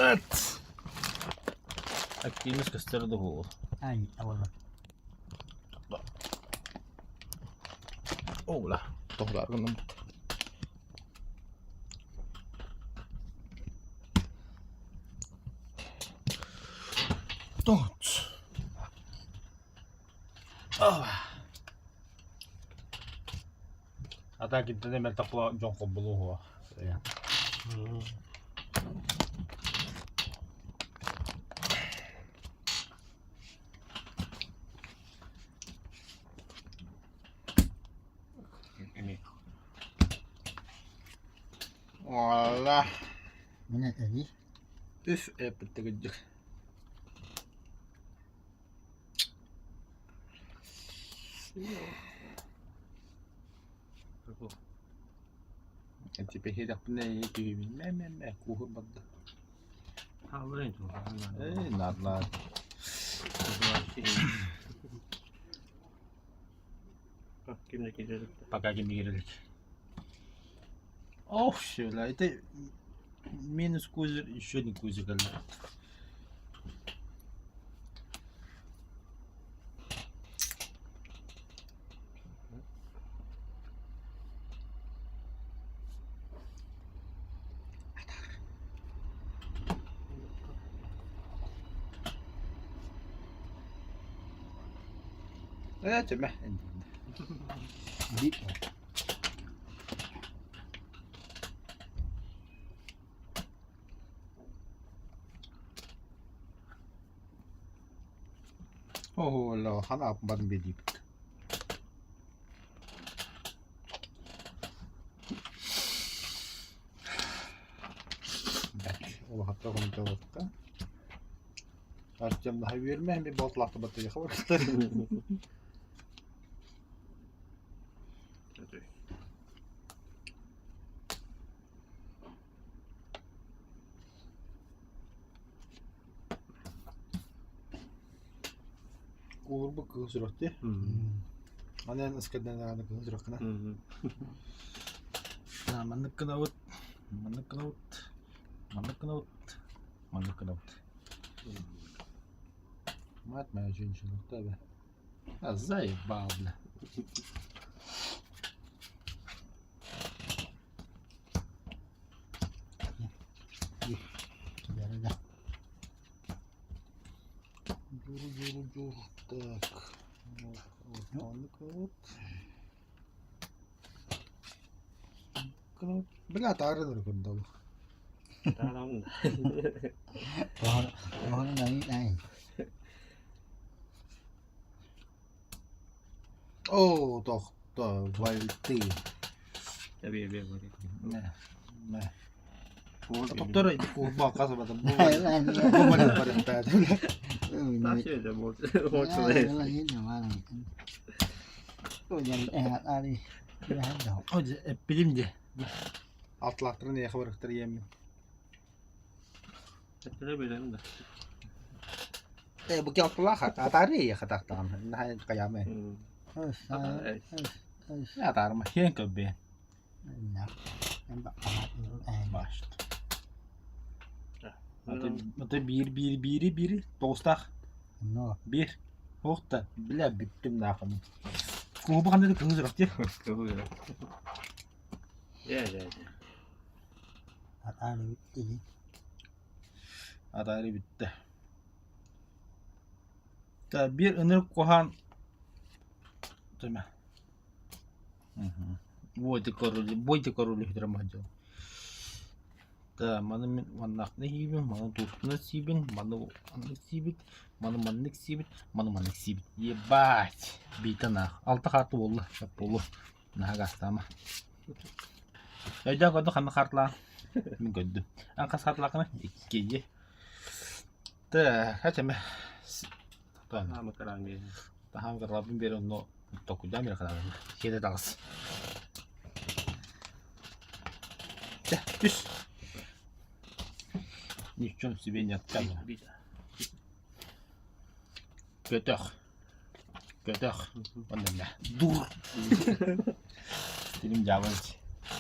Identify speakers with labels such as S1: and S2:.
S1: Evet. Ektiğimiz kısırı da bu.
S2: Ay, awalnya.
S1: Ola. Tohlar kanım. Tot. Ata kita ni mel takwa jongko bulu. Ya. Ini. Walah.
S2: Mana tadi?
S1: Üf, epet gıcık. Anh chị phải hiểu được vấn đề thì mẹ cú hút bật
S3: How late?
S1: ấy là
S3: Kim ne gidelim?
S1: pakai gini girelim. Oh şöyle işte minus kuzur şöyle kuzur kaldı. Evet cuma.
S2: Di.
S1: Oh lo hanak ban bedi. Ola hatta konuda vakta. Açacağım daha verme bir botlakta batacak vakitler. Uğur bu kız röhti. Annen ıskadan da kız röhkana. Nah, manık kılavut. Manık kılavut. Manık kılavut. Manık kılavut. Мать моя женщина, в тебе. А заебал, бля.
S2: Biar dah.
S1: Джур. Так. Вот. Бля, таран рукunda bu.
S3: Tamam.
S2: Pohon này này.
S1: Oo, da valti.
S3: Tabii.
S1: Ne. Doktor kurbağa kasabada bu.
S2: Này này.
S1: Bu bana parenta.
S3: Taş yedi mort.
S2: Là như nào mà này. Tôi nhận hạt ra đi. Đi hạt đậu.
S1: O bilimdi. Atlattırın ya kıvırıktır yemin.
S3: Tabii benim de.
S1: Bu atla kat atari ya kataktan. Nah kayak me. Ya atar mah hian köbe.
S2: Nè. Em bảo hạt nữa ai.
S1: Başt. Mata biri dostak.
S2: Nó.
S1: Bir. Hokta. Bile bittim daha kanım. Kubu kan dedi kızı rakti.
S3: Kabul. Ya.
S2: Hạt ra đi gì?
S1: Atari bitti. Da bir ınır kohan. Değil mi? Boydu korulu hidramacı. Da manın manakne hibin, manın tutuna sibin, manın anlık sibit, manlık sibit, manlık sibit. Yebat. Bitana. Altı kartı oldu. Hep oldu. Nah gastama. Ya kadar kan kartla. Min gördüm. Angka kartla iki. Da kaç mı?
S3: Tamam karan bir.
S1: Taham ke Rabbim bir onu tokujam ya kadar. Kita tas. Düş. Niçin sibin yatacağım? Götür. Ondan ne? Dur. Dilim Jawa.